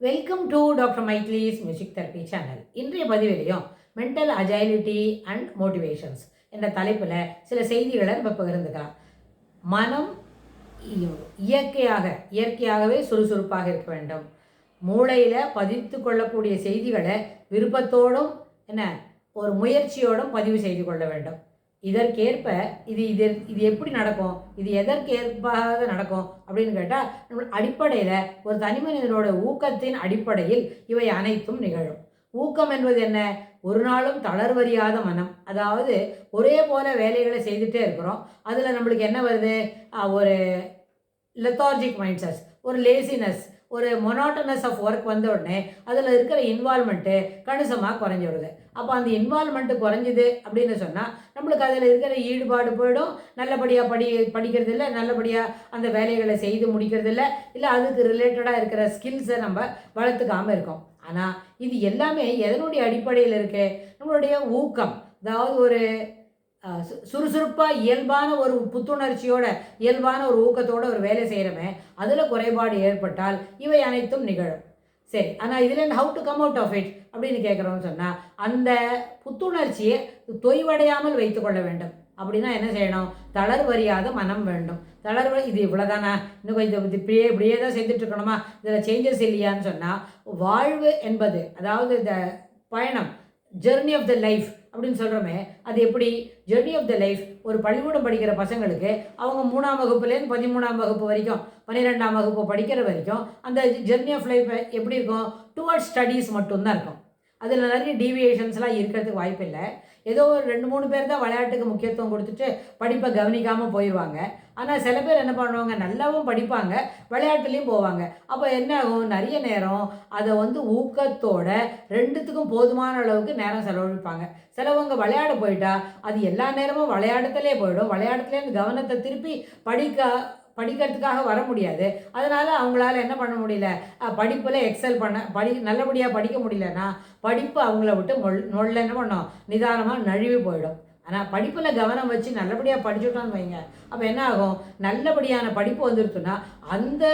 Welcome to doctor Maithili's music therapy channel. இன்றைய பதிவிலையும் mental agility and motivations என்ற தலைப்பில் சில செய்திகளை நம்ம பகிர்ந்துக்கலாம். மனம் இயற்கையாகவே சுறுசுறுப்பாக இருக்க வேண்டும். மூளையில் பதித்து கொள்ளக்கூடிய செய்திகளை விருப்பத்தோடும் ஒரு முயற்சியோடும் பதிவு செய்து கொள்ள வேண்டும். இதற்கேற்ப இது இது இது எப்படி நடக்கும், இது எதற்கேற்பாக நடக்கும் அப்படின்னு கேட்டால், நம்ம அடிப்படையில் ஒரு தனி மனிதனோட ஊக்கத்தின் அடிப்படையில் இவை அனைத்தும் நிகழும். ஊக்கம் என்பது என்ன? ஒரு நாளும் தளர்வறியாத மனம். அதாவது ஒரே போல வேலைகளை செய்துகிட்டே இருக்கிறோம். அதில் நம்மளுக்கு என்ன வருது? ஒரு லெத்தார்ஜிக் மைண்ட் செட், ஒரு லேசினஸ், ஒரு மொனாட்டனஸ் ஆஃப் ஒர்க் வந்த உடனே அதில் இருக்கிற இன்வால்மெண்ட்டு கணிசமாக குறைஞ்சி விடுது. அப்போ அந்த இன்வால்மெண்ட்டு குறைஞ்சிது அப்படின்னு சொன்னால் நம்மளுக்கு அதில் இருக்கிற ஈடுபாடு போயிடும். நல்லபடியாக படிக்கிறது இல்லை, நல்லபடியாக அந்த வேலைகளை செய்து முடிக்கிறது இல்லை, இல்லை அதுக்கு ரிலேட்டடாக இருக்கிற ஸ்கில்ஸை நம்ம வளர்த்துக்காமல் இருக்கோம். ஆனால் இது எல்லாமே எதனுடைய அடிப்படையில் இருக்குது? நம்மளுடைய ஊக்கம். அதாவது ஒரு சுறுசுறுப்பாக இயல்பான ஒரு புத்துணர்ச்சியோட, இயல்பான ஒரு ஊக்கத்தோடு ஒரு வேலை செய்கிறோமே, அதில் குறைபாடு ஏற்பட்டால் இவை அனைத்தும் நிகழும். சரி, ஆனால் இதுலேருந்து how to come out of it அப்படின்னு கேட்குறோம்னு சொன்னால், அந்த புத்துணர்ச்சியை தொய்வடையாமல் வைத்து கொள்ள வேண்டும். அப்படின்னா என்ன செய்யணும்? தளர்வறியாத மனம் வேண்டும். இது இவ்வளோதானா, இன்னும் கொஞ்சம் இப்படியே தான் செஞ்சுட்ருக்கணுமா, இதில் சேஞ்சஸ் இல்லையான்னு சொன்னால், வாழ்வு என்பது, அதாவது இந்த பயணம், ஜெர்னி ஆஃப் த லைஃப் அப்படின்னு சொல்கிறோமே, அது எப்படி? ஜெர்னி ஆஃப் த லைஃப் ஒரு பள்ளிக்கூடம் படிக்கிற பசங்களுக்கு அவங்க 3ஆம் வகுப்புலேருந்து 13ஆம் வகுப்பு வரைக்கும், 12ஆம் வகுப்பு படிக்கிற வரைக்கும் அந்த ஜெர்னி ஆஃப் லைஃப் எப்படி இருக்கும்? டுவர்ட்ஸ் ஸ்டடீஸ் மட்டும்தான் இருக்கும். அதில் நிறைய டீவியேஷன்ஸ்லாம் இருக்கிறதுக்கு வாய்ப்பு இல்லை. ஏதோ ஒரு 2-3 பேர் தான் விளையாட்டுக்கு முக்கியத்துவம் கொடுத்துட்டு படிப்பை கவனிக்காமல் போயிடுவாங்க. ஆனால் சில பேர் என்ன பண்ணுவாங்க? நல்லாவும் படிப்பாங்க, விளையாட்டுலேயும் போவாங்க. அப்போ என்ன ஆகும்? நிறைய நேரம் அதை ஊக்கத்தோட ரெண்டுத்துக்கும் போதுமான அளவுக்கு நேரம் செலவழிப்பாங்க. சிலவங்க விளையாட போயிட்டா அது எல்லா நேரமும் விளையாடத்துலேயே போயிடும். விளையாட்டுலேருந்து கவனத்தை திருப்பி படிக்கிறதுக்காக வர முடியாது. அதனால் அவங்களால என்ன பண்ண முடியல? படிப்பில் எக்ஸல் நல்லபடியாக படிக்க முடியலன்னா படிப்பு அவங்கள விட்டு நொல்ல என்ன பண்ணோம்? நிதானமாக நழுவி போயிடும். ஆனால் படிப்பில் கவனம் வச்சு நல்லபடியாக படிச்சுட்டோன்னு வைங்க, அப்போ என்ன ஆகும்? நல்லபடியான படிப்பு வந்துருச்சுன்னா அந்த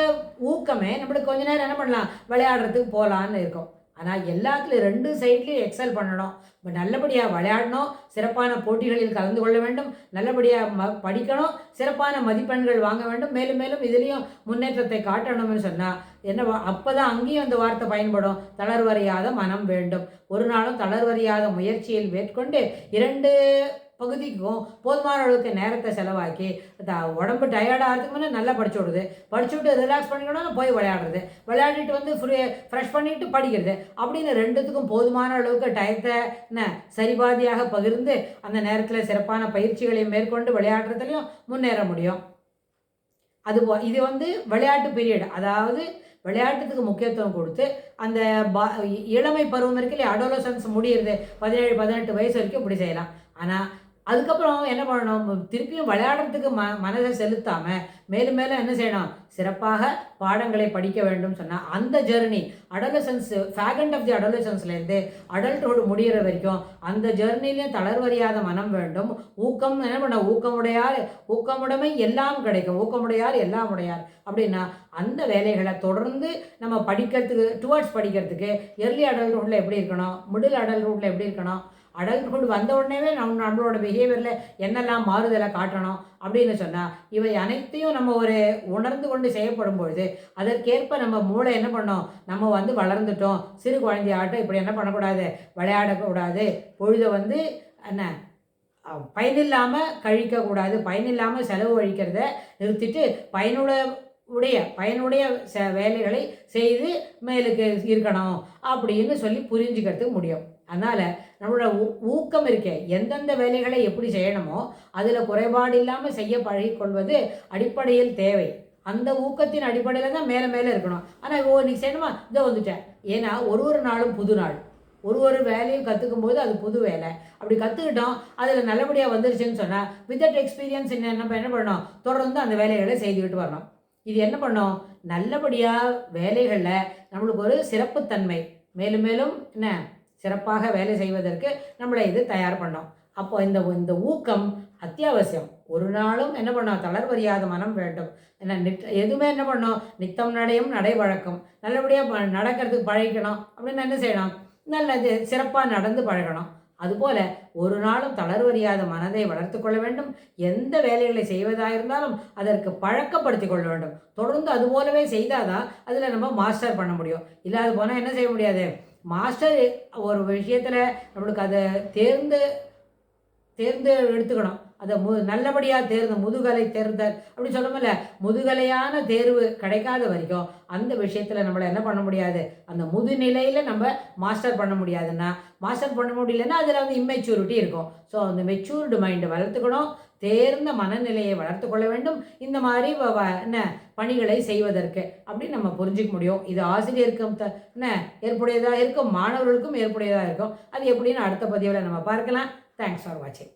ஊக்கமே நம்மளுக்கு கொஞ்ச நேரம் என்ன பண்ணலாம்? விளையாடுறதுக்கு போகலான்னு இருக்கும். ஆனால் எல்லாத்துலேயும் 2 சைட்லேயும் எக்ஸல் பண்ணணும். இப்போ நல்லபடியாக விளையாடணும், சிறப்பான போட்டிகளில் கலந்து கொள்ள வேண்டும், நல்லபடியாக படிக்கணும், சிறப்பான மதிப்பெண்கள் வாங்க வேண்டும், மேலும் மேலும் இதுலேயும் முன்னேற்றத்தை காட்டணும்னு சொன்னால் என்ன? அப்போ தான் அங்கேயும் அந்த வார்த்தை பயன்படும். தளர்வறியாத மனம் வேண்டும். ஒரு நாளும் தளர்வறியாத முயற்சியில் மேற்கொண்டு 2 பகுதிக்கும் போதுமான அளவுக்கு நேரத்தை செலவாக்கி உடம்பு டயர்டாகிறதுக்கு முன்னே நல்லா படிச்சு விட்டு ரிலாக்ஸ் பண்ணிக்கணும்னா போய் விளையாடிட்டு ஃப்ரெஷ் பண்ணிவிட்டு படிக்கிறது அப்படின்னு 2த்துக்கும் போதுமான அளவுக்கு டயத்தை சரிபாதியாக பகிர்ந்து அந்த நேரத்தில் சிறப்பான பயிற்சிகளை மேற்கொண்டு விளையாடுறதுலையும் முன்னேற முடியும். இது விளையாட்டு பீரியட், அதாவது விளையாட்டுக்கு முக்கியத்துவம் கொடுத்து அந்த இளமை பருவம் இருக்குல்ல, அடோலசன்ஸ் முடியுது 17-18 வயசு வரைக்கும் இப்படி செய்யலாம். ஆனால் அதுக்கப்புறம் என்ன பண்ணணும்? திருப்பியும் விளையாடுறதுக்கு மனதை செலுத்தாமல் மேலும் மேலும் என்ன செய்யணும்? சிறப்பாக பாடங்களை படிக்க வேண்டும் சொன்னால் அந்த journey adolescence, fag end of the அடோலசன்ஸ்லேருந்து அடல்ட்ஹுட் முடிகிற வரைக்கும் அந்த ஜெர்னிலையும் தளர்வறியாத மனம் வேண்டும். ஊக்கம் என்ன பண்ண? ஊக்கமுடைமை எல்லாம் கிடைக்கும், ஊக்கமுடையார் எல்லாம் உடையார் அப்படின்னா அந்த வேலைகளை தொடர்ந்து நம்ம படிக்கிறதுக்கு எர்லி அடல்ட்ஹுட்டில் எப்படி இருக்கணும், மிடில் அடல்ட்ஹுட்டில் எப்படி இருக்கணும், அடல்ட்ஹுட் வந்த உடனேவே நம்மளோட பிஹேவியரில் என்னெல்லாம் மாறுதலை காட்டணும் அப்படின்னு சொன்னால் இவை அனைத்தையும் நம்ம ஒரு உணர்ந்து கொண்டு செய்யப்படும் பொழுது அதற்கேற்ப நம்ம மூளை என்ன பண்ணோம்? நம்ம வளர்ந்துட்டோம், சிறு குழந்தையாட்டம் இப்படி என்ன பண்ணக்கூடாது? விளையாடக்கூடாது, பொழுதை என்ன பயனில்லாமல் கழிக்கக்கூடாது, பயனில்லாமல் செலவு அழிக்கிறத நிறுத்திட்டு பயனுடைய வேலைகளை செய்து மேலுக்கு இருக்கணும் அப்படின்னு சொல்லி புரிஞ்சுக்கிறதுக்கு முடியும். அதனால் நம்மளோட ஊக்கம் இருக்கே, எந்தெந்த வேலைகளை எப்படி செய்யணுமோ அதில் குறைபாடு இல்லாமல் செய்ய பழகிக்கொள்வது அடிப்படையில் தேவை. அந்த ஊக்கத்தின் அடிப்படையில் தான் மேலே மேலே இருக்கணும். ஆனால் இன்னைக்கு செய்யணுமா, இதை வந்துட்டேன். ஏன்னா ஒரு நாளும் புது நாள், ஒரு வேலையும் கற்றுக்கும் போது அது புது வேலை. அப்படி கற்றுக்கிட்டோம், அதில் நல்லபடியாக வந்துருச்சுன்னு சொன்னால் வித் தட் எக்ஸ்பீரியன்ஸ் என்ன பண்ணணும்? தொடர்ந்து அந்த வேலைகளை செய்துக்கிட்டு வரணும். இது என்ன பண்ணோம்? நல்லபடியாக வேலைகளில் நம்மளுக்கு ஒரு சிறப்புத்தன்மை, மேலும் மேலும் சிறப்பாக வேலை செய்வதற்கு நம்மளை இது தயார் பண்ணோம். அப்போ இந்த ஊக்கம் அத்தியாவசியம். ஒரு நாளும் என்ன பண்ணோம், தளர்வறியாத மனம் வேண்டும். என்ன எதுவுமே என்ன பண்ணோம், நித்தம் நடையும் நடை வழக்கம். நல்லபடியாக நடக்கிறதுக்கு பழகிக்கணும். அப்படின்னு என்ன செய்யணும், நல்லது சிறப்பாக நடந்து பழகணும். அதுபோல ஒரு நாளும் தளர்வறியாத மனதை வளர்த்து கொள்ள வேண்டும். எந்த வேலைகளை செய்வதாக இருந்தாலும் அதற்கு பழக்கப்படுத்தி கொள்ள வேண்டும். தொடர்ந்து அது போலவே செய்தாதான் அதில் நம்ம மாஸ்டர் பண்ண முடியும். இல்லாத போனால் என்ன செய்ய முடியாது. மாஸ்டர் ஒரு விஷயத்தில் நம்மளுக்கு அதை தேர்ந்து தேர்ந்து எடுத்துக்கணும். அதை நல்லபடியாக முதுகலை தேர்தல் அப்படி சொல்லமில்ல, முதுகலையான தேர்வு கிடைக்காத வரைக்கும் அந்த விஷயத்தில் நம்மளை என்ன பண்ண முடியாது, அந்த முதுநிலையில் நம்ம மாஸ்டர் பண்ண முடியாதுன்னா, மாஸ்டர் பண்ண முடியலன்னா அதில் வந்து இம்மெச்சூரிட்டி இருக்கும். ஸோ அந்த மெச்சூர்டு மைண்டை வளர்த்துக்கணும். தேர்ந்த மனநிலையை வளர்த்து கொள்ள வேண்டும். இந்த மாதிரி என்ன பணிகளை செய்வதற்கு அப்படின்னு நம்ம புரிஞ்சிக்க முடியும். இது ஆசிரியருக்கும் என்ன ஏற்புடையதாக இருக்கும், மாணவர்களுக்கும் ஏற்புடையதாக இருக்கும். அது எப்படின்னு அடுத்த பதிவில் நம்ம பார்க்கலாம். தேங்க்ஸ் ஃபார் வாட்சிங்.